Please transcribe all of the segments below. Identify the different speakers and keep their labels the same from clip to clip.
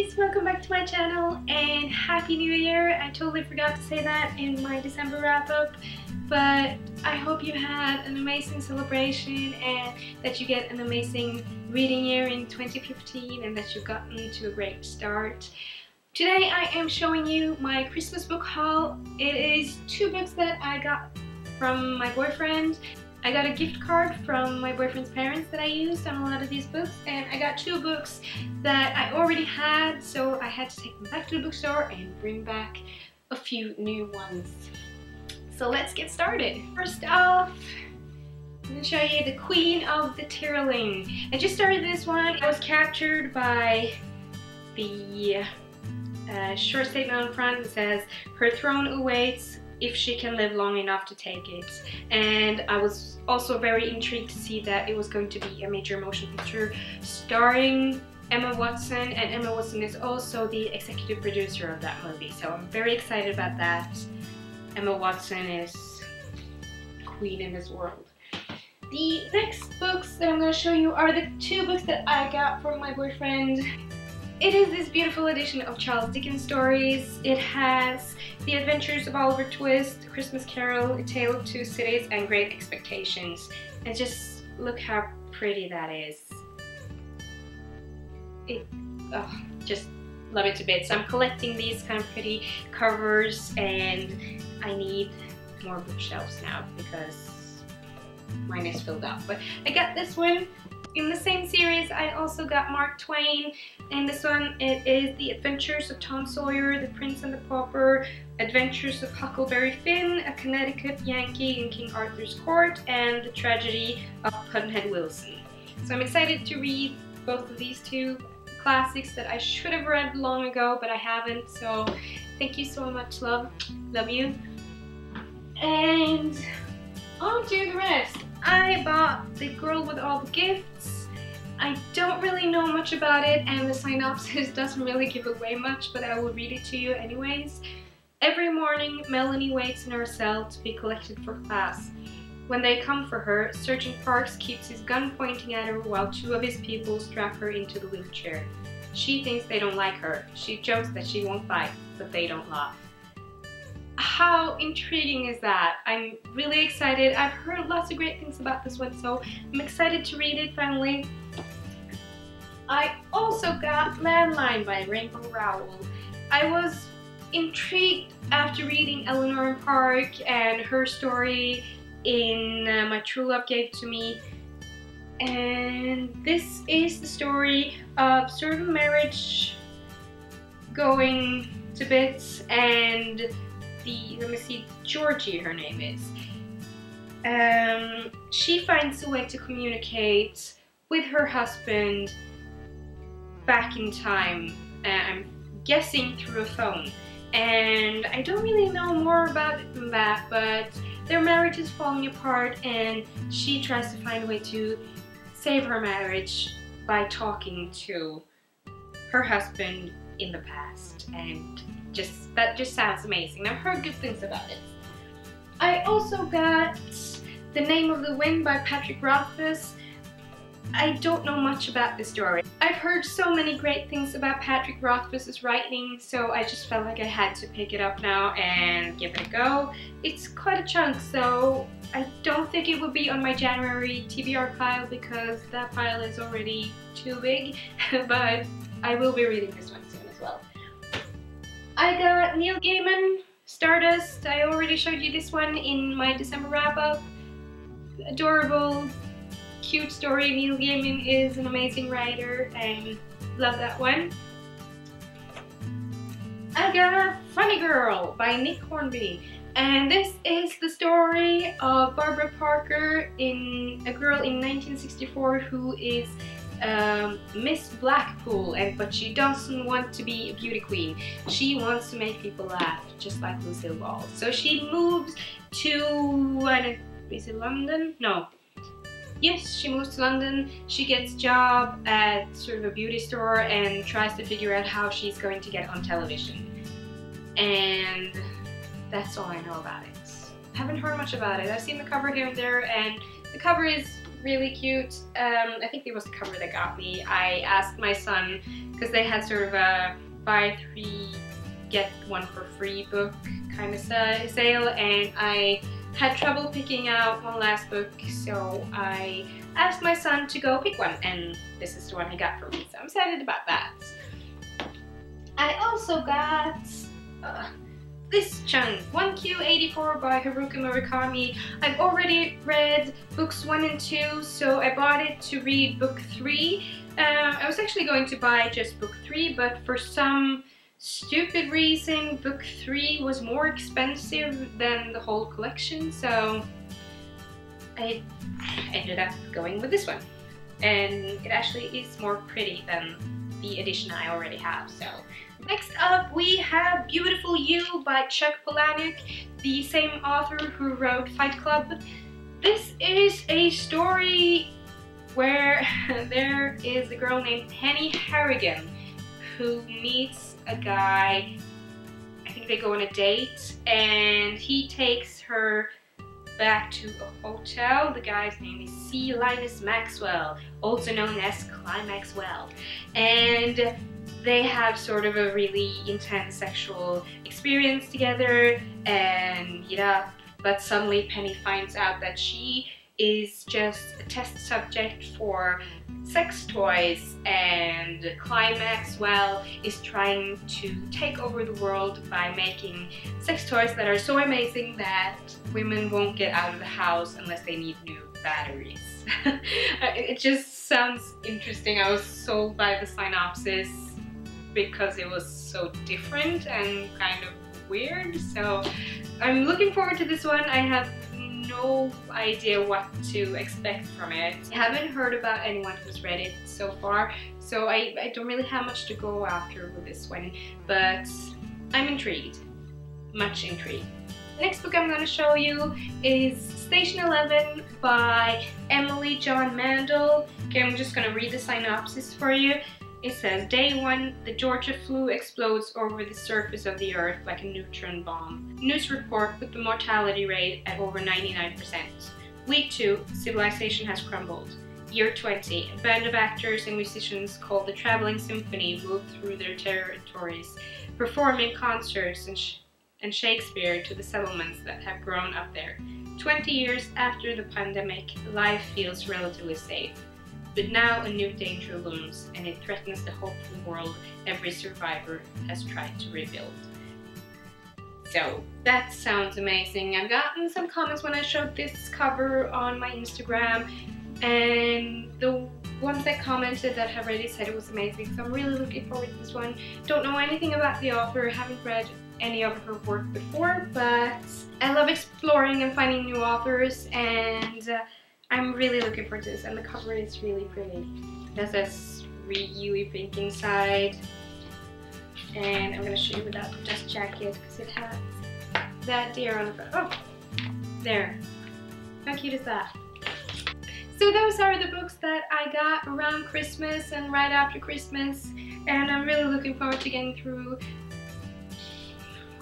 Speaker 1: guys, welcome back to my channel and Happy New Year. I totally forgot to say that in my December wrap up, but I hope you had an amazing celebration and that you get an amazing reading year in 2015 and that you've gotten to a great start. Today I am showing you my Christmas book haul. It is two books that I got from my boyfriend. I got a gift card from my boyfriend's parents that I used on a lot of these books, and I got two books that I already had, so I had to take them back to the bookstore and bring back a few new ones. So let's get started. First off, I'm going to show you the Queen of the Tearling. I just started this one. I was captured by the short statement on front that says, "Her throne awaits if she can live long enough to take it." And I was also very intrigued to see that it was going to be a major motion picture starring Emma Watson, and Emma Watson is also the executive producer of that movie, so I'm very excited about that. Emma Watson is queen in this world. The next books that I'm going to show you are the two books that I got from my boyfriend. It is this beautiful edition of Charles Dickens stories. It has The Adventures of Oliver Twist, A Christmas Carol, A Tale of Two Cities, and Great Expectations. And just look how pretty that is. Just love it to bits. I'm collecting these kind of pretty covers and I need more bookshelves now because mine is filled up. But I got this one. In the same series, I also got Mark Twain, and this one it is The Adventures of Tom Sawyer, The Prince and the Pauper, Adventures of Huckleberry Finn, A Connecticut Yankee in King Arthur's Court, and The Tragedy of Pudd'nhead Wilson. So I'm excited to read both of these two classics that I should have read long ago, but I haven't, so thank you so much, love. Love you. And on to the rest. I bought The Girl with All the Gifts. I don't really know much about it and the synopsis doesn't really give away much, but I will read it to you anyways. Every morning, Melanie waits in her cell to be collected for class. When they come for her, Sergeant Parks keeps his gun pointing at her while two of his people strap her into the wheelchair. She thinks they don't like her. She jokes that she won't fight, but they don't laugh. How intriguing is that? I'm really excited. I've heard lots of great things about this one, so I'm excited to read it finally. I also got Landline by Rowell. I was intrigued after reading Eleanor and Park and her story in My True Love Gave to Me. And this is the story of sort of a marriage going to bits, and let me see, Georgie her name is. She finds a way to communicate with her husband back in time, I'm guessing through a phone. And I don't really know more about it than that, but their marriage is falling apart and she tries to find a way to save her marriage by talking to her husband in the past, and that just sounds amazing. I've heard good things about it. I also got The Name of the Wind by Patrick Rothfuss. I don't know much about this story. I've heard so many great things about Patrick Rothfuss's writing, so I just felt like I had to pick it up now and give it a go. It's quite a chunk, so I don't think it would be on my January TBR pile because that pile is already too big, but I will be reading this one soon as well. I got Neil Gaiman, Stardust. I already showed you this one in my December wrap-up. Adorable, cute story. Neil Gaiman is an amazing writer and love that one. I got Funny Girl by Nick Hornby. And this is the story of Barbara Parker, a girl in 1964 who is Miss Blackpool, but she doesn't want to be a beauty queen. She wants to make people laugh, just like Lucille Ball. So she moves to, is it London? No. Yes, she moves to London. She gets a job at sort of a beauty store and tries to figure out how she's going to get on television. And that's all I know about it. Haven't heard much about it. I've seen the cover here and there, and the cover is really cute. I think it was the cover that got me. I asked my son, because they had sort of a buy 3 get 1 for free book kind of sale, and I had trouble picking out one last book, so I asked my son to go pick one, and this is the one he got for me, so I'm excited about that. I also got this chunk, 1Q84 by Haruki Murakami. I've already read books 1 and 2, so I bought it to read book 3. I was actually going to buy just book 3, but for some stupid reason book 3 was more expensive than the whole collection, so I ended up going with this one. And it actually is more pretty than the edition I already have, so. Next up we have Beautiful You by Plahniuk, the same author who wrote Fight Club. This is a story where there is a girl named Penny Harrigan who meets a guy. I think they go on a date and he takes her back to a hotel. The guy's name is C. Linus Maxwell, also known as Climaxwell, and they have sort of a really intense sexual experience together and meet up, but suddenly Penny finds out that she is just a test subject for sex toys, and Climaxwell is trying to take over the world by making sex toys that are so amazing that women won't get out of the house unless they need new batteries. It just sounds interesting. I was sold by the synopsis because it was so different and kind of weird, so I'm looking forward to this one. I have no idea what to expect from it. I haven't heard about anyone who's read it so far, so I don't really have much to go after with this one, but I'm intrigued, much intrigued. The next book I'm going to show you is Station 11 by Emily John Mandel. Okay, I'm just going to read the synopsis for you. It says, Day 1, the Georgia flu explodes over the surface of the Earth like a neutron bomb. News report put the mortality rate at over 99%. Week 2, civilization has crumbled. Year 20, a band of actors and musicians called the Traveling Symphony move through their territories, performing concerts and Shakespeare to the settlements that have grown up there. 20 years after the pandemic, life feels relatively safe. But now a new danger looms, and it threatens the hopeful world every survivor has tried to rebuild. So that sounds amazing. I've gotten some comments when I showed this cover on my Instagram, and the ones that commented that have read it said it was amazing, so I'm really looking forward to this one. Don't know anything about the author, haven't read any of her work before, but I love exploring and finding new authors, and I'm really looking forward to this, and the cover is really pretty. It has this really pink inside, and I'm going to show you without the dust jacket because it has that deer on the front. Oh, there. How cute is that? So those are the books that I got around Christmas and right after Christmas, and I'm really looking forward to getting through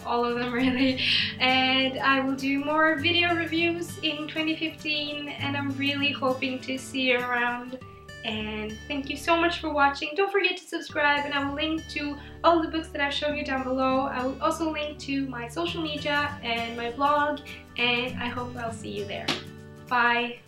Speaker 1: all of them really, and I will do more video reviews in 2015, and I'm really hoping to see you around. And thank you so much for watching. Don't forget to subscribe, and I will link to all the books that I've shown you down below. I will also link to my social media and my blog, and I hope I'll see you there. Bye!